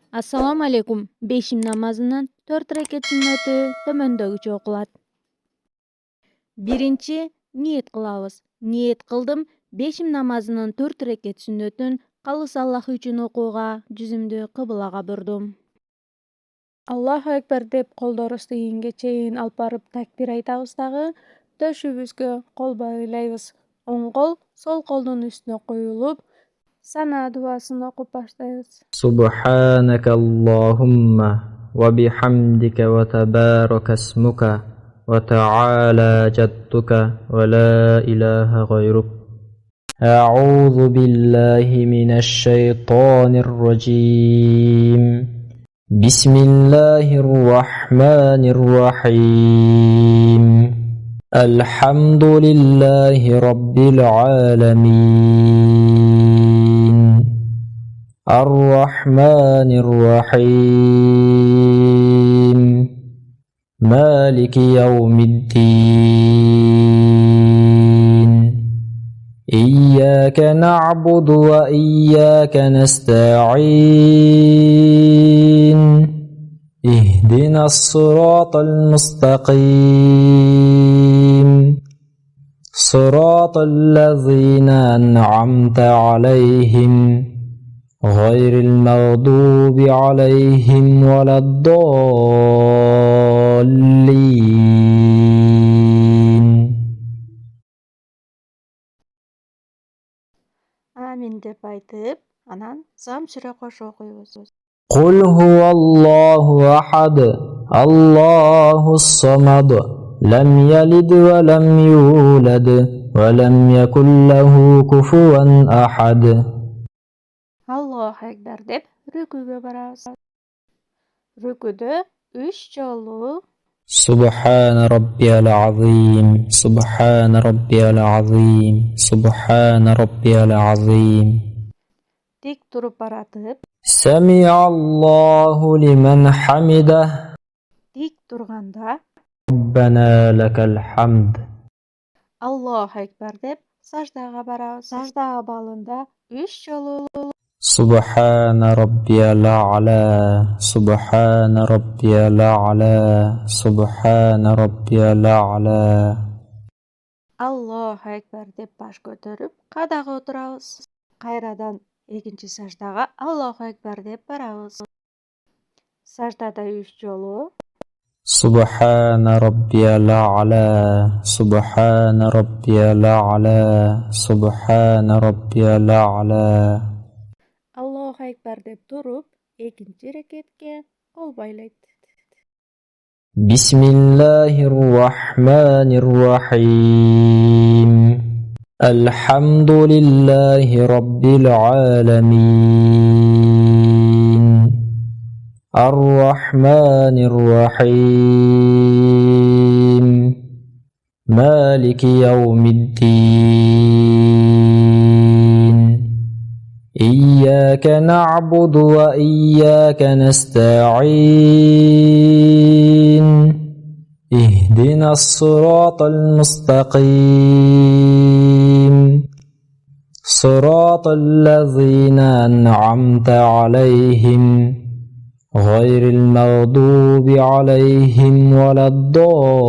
Assalomu alaykum. Beshim namozining 4 rakat sunnati tomondagıcha o'qiladi. Birinchi niyat qilamiz. Niyat qildim. Beshim namozining 4 rakat sunnatin Qallis Alloh uchun o'quvga juzimni qiblaga burdim. Allohu akbar deb qo'lni rostayingacha olib borib takbir aytamiz tag'i. Toshubizga qo'l boylaymiz. O'ng qo'l so'l qo'lning ustiga qo'yilib, sana duosini o'qib boshlaymiz. سبحانك اللهم وبحمدك وتبارك اسمك وتعالى جدك ولا إله غيرك أعوذ بالله من الشيطان الرجيم بسم الله الرحمن الرحيم الحمد لله رب العالمين الرحمن الرحيم مالك يوم الدين إياك نعبد وإياك نستعين اهدنا الصراط المستقيم صراط الذين أنعمت عليهم غير المغضوب عليهم ولا الضالين Amin deb aytib, anan zamshira qo'shiq o'qiymiz. قل هو الله أحد الله الصمد لم يلد ولم يولد ولم يكن له كفوا أحد Allohu akbar deb rukuga boramiz. Rukuda 3 jolu سبحان ربي العظيم سبحان ربي العظيم سبحان ربي العظيم tik turib baratib, سمع الله لمن حمده tik turganda ربنا لك الحمد Allohu akbar deb sajdaga boramiz. Sajda balında 3 jolu سبحان ربي الأعلى سبحان ربي الأعلى سبحان ربي الأعلى Allohu akbar deb bosh ko'tarib qadaga o'tiramiz. Qayradan ikkinchi sajdaga Allohu akbar deb boramiz. Sajdada 3 jolu سبحان ربي الأعلى سبحان ربي الأعلى سبحان ربي الأعلى Allohu akbar deb turib, ikkinchi rakatga qo'l boylaydi. بسم الله الرحمن الرحيم الحمد لله رب العالمين الرحمن الرحيم مالك يوم الدين إياك نعبد وإياك نستعين اهدنا الصراط المستقيم صراط الذين أنعمت عليهم غير المغضوب عليهم ولا الضالين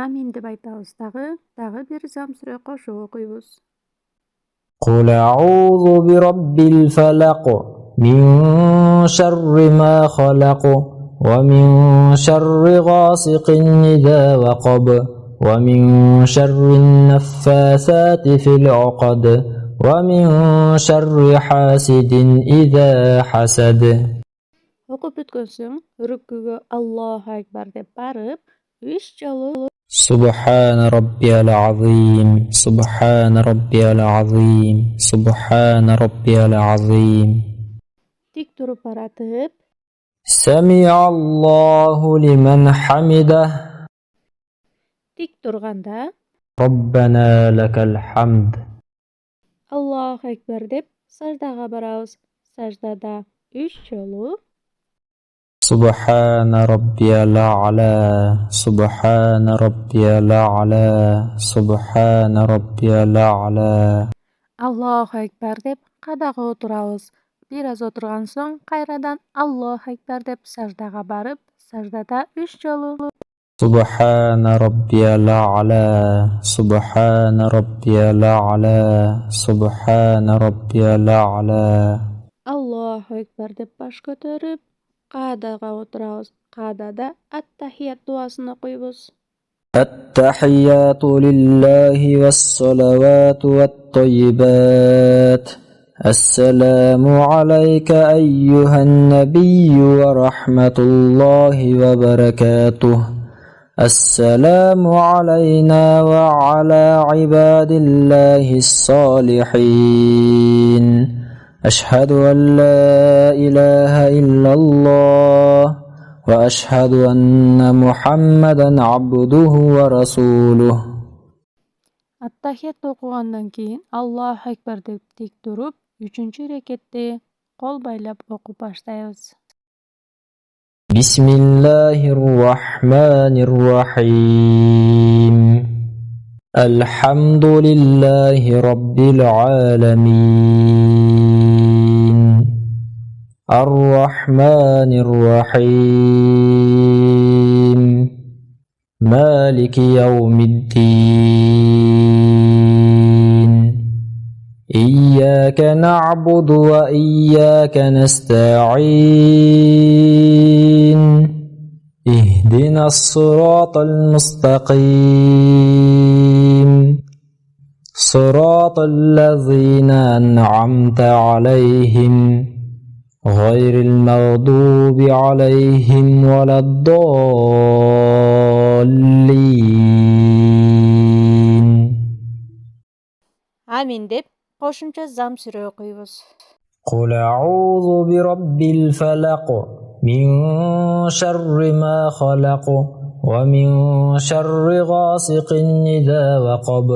Amin deb aytamiz tag'i bir zamsira qo'shiq o'qiymiz. قل أعوذ برب الفلق من شر ما خلق ومن شر غاسق إذا وقب ومن شر النفاثات في العقد ومن شر حاسد إذا حسد O'qib bitgan so'ng rukuga Allohu akbar deb borib, 3 jolu سبحان ربي العظيم سبحان ربي العظيم سبحان ربي العظيم tik turib baratib, سمع الله لمن حمده tik turganda ربنا لك الحمد Allohu akbar deb sajdaga boramiz. Sajdada 3 jolu سبحان ربي الأعلى سبحان ربي الأعلى سبحان ربي الأعلى Allohu akbar deb qadaga o'tiramiz. Biraz o'tirgan so'ng qayradan Allohu akbar deb sajdaga borib, sajdada 3 jolu سبحان ربي الأعلى سبحان ربي الأعلى سبحان ربي الأعلى Allohu akbar deb bosh ko'tarib, qadaga o'tiramiz. Qadada at-tahiyat duosini o'qiymiz. التحيات لله والصلوات والطيبات السلام عليك أيها النبي ورحمة الله وبركاته السلام علينا وعلى عباد الله الصالحين أشهد أن لا إله إلا الله وأشهد أن محمدا عبده ورسوله At-tahiyat o'qigandan keyin Allohu akbar deb tik turib, 3-rekatda qo'l baylab o'qib boshlaymiz. بسم الله الرحمن الرحيم الحمد لله رب العالمين الرحمن الرحيم مالك يوم الدين إياك نعبد وإياك نستعين اهدنا الصراط المستقيم صراط الذين أنعمت عليهم غير المغضوب عليهم ولا الضالين Amin deb qo'shimcha zam sura o'qiymiz. قل أعوذ برب الفلق من شر ما خلق ومن شر غاسق إذا وقب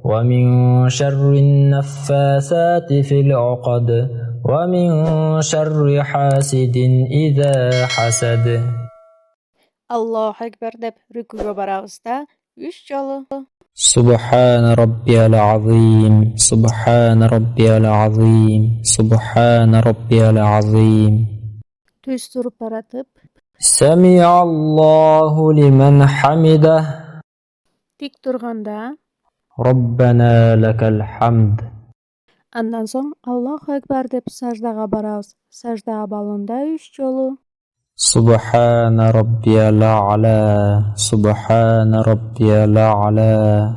ومن شر النفاثات في العقد ومن شر حاسد إذا حسد Allohu akbar deb rukuga boramizda 3 jolu سبحان ربي العظيم سبحان ربي العظيم سبحان ربي العظيم tuz turib baratib, سمع الله لمن حمده tik turganda, ربنا لك الحمد andan so'ng Allohu akbar deb sajdaga boramiz. Sajdaga borganda 3 jolu سبحان ربي الأعلى سبحان ربي الأعلى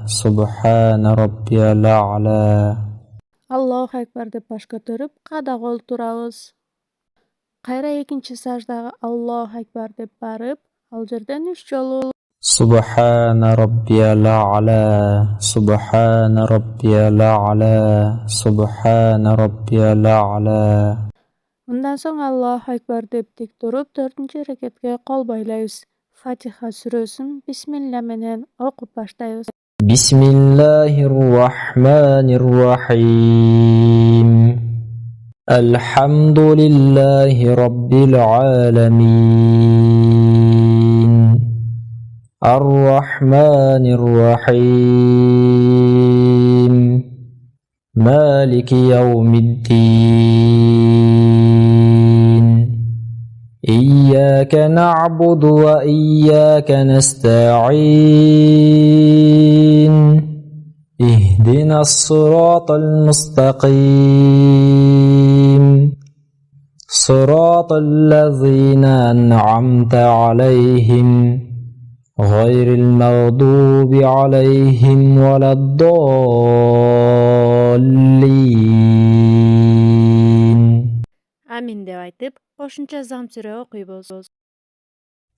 سبحان ربي الأعلى Allohu akbar deb bosh ko'tarib, qadaga o'tiramiz. Qayra ikkinchi sajdaga Allohu akbar deb borib, al yerdan 3 jolu سبحان ربي الأعلى سبحان ربي الأعلى سبحان ربي الأعلى Undan so'ng Allohu akbar deb tik turib 4-rekatga qo'l baylaymiz. Fatiha surasini bismillah bilan o'qib boshlaymiz. بسم الله الرحمن الرحيم الحمد لله رب العالمين الرحمن الرحيم مالك يوم الدين إياك نعبد وإياك نستعين اهدنا الصراط المستقيم صراط الذين أنعمت عليهم غير المغضوب عليهم ولا الضالين Amin deb aytib, qo'shimcha zam sura o'qiymiz.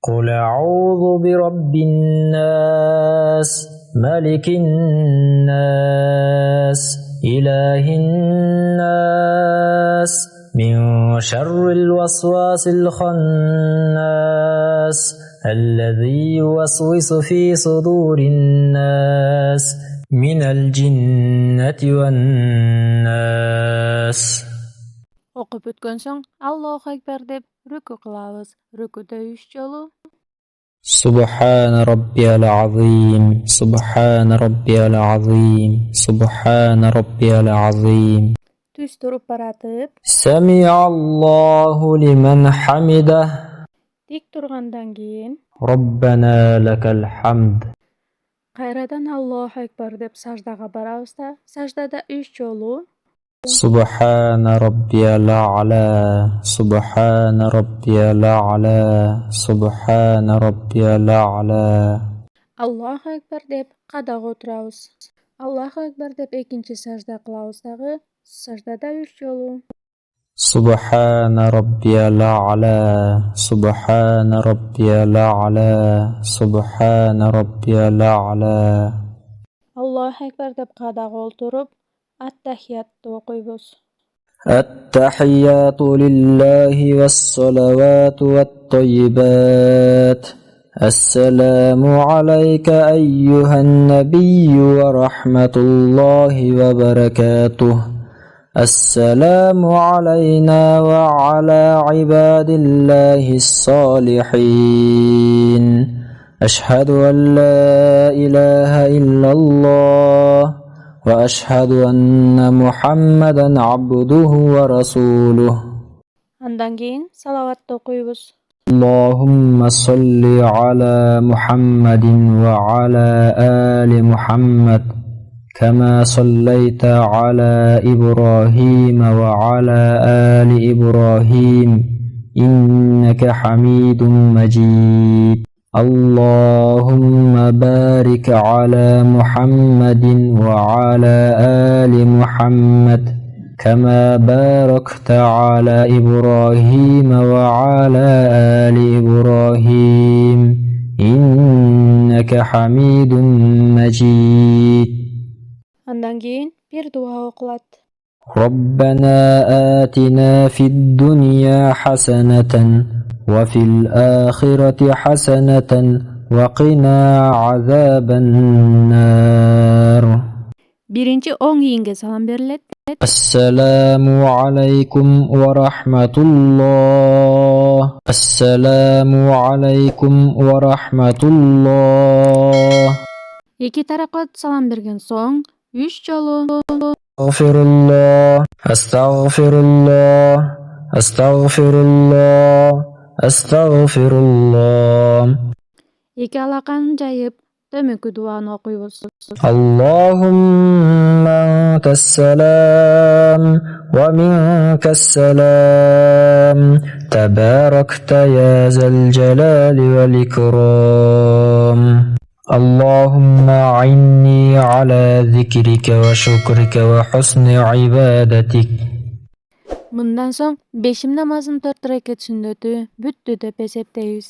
قل أعوذ برب الناس ملك الناس إله الناس من شر الوسواس الخناس الذي يوسوس في صدور الناس من الجنة والناس O'qib o'tgan so'ng Allohu akbar deb ruku qilamiz. Rukuda 3 jolu سبحان ربي العظيم سبحان ربي العظيم سبحان ربي العظيم Түз туруп баратып, سمع الله لمن حمده тик тургандан кийин ربنا لك الحمد кайрадан Аллаху акбар деп саждага барабыз да, саждада 3 жолу سبحان ربي الأعلى سبحان ربي الأعلى سبحان ربي الأعلى Аллаху акбар деп кадага отурабыз. Аллаху акбар деп экинчи сажда кылабыз дагы, саждада 3 жолу سبحان ربي الأعلى سبحان ربي الأعلى سبحان ربي الأعلى Аллаху акбар деп кадага отуруп, ат-тахиятты окуйбуз. التحيات لله والصلوات والطيبات السلام عليك أيها النبي ورحمة الله وبركاته السلام علينا وعلى عباد الله الصالحين أشهد أن لا إله إلا الله وأشهد أن محمدا عبده ورسوله Андан кийин салаватты окуйбуз. اللهم صل على محمد وعلى آل محمد كما صليت على إبراهيم وعلى آل إبراهيم إنك حميد مجيد اللهم بارك على محمد وعلى آل محمد كما باركت على إبراهيم وعلى آل إبراهيم إنك حميد مجيد Андан кийин бир дуа окулат. ربنا آتنا في الدنيا حسنة وفي الآخرة حسنة وقنا عذاب النار Биринчи оң ийинге салам берилет. السلام عليكم ورحمة الله السلام عليكم ورحمة الله Эки тарапка салам берген соң 3 жолу أستغفر الله أستغفر الله أستغفر الله أستغفر الله эки алаканы жайып төмөнкү дуаны окуйбуз. اللهم أنت السلام ومنك السلام تباركت يا ذا الجلال والإكرام اللهم أعني على ذكرك وشكرك وحسن عبادتك Мындан соң 5 намазын 4 рекет сүннөтү бүттү деп эсептейбиз.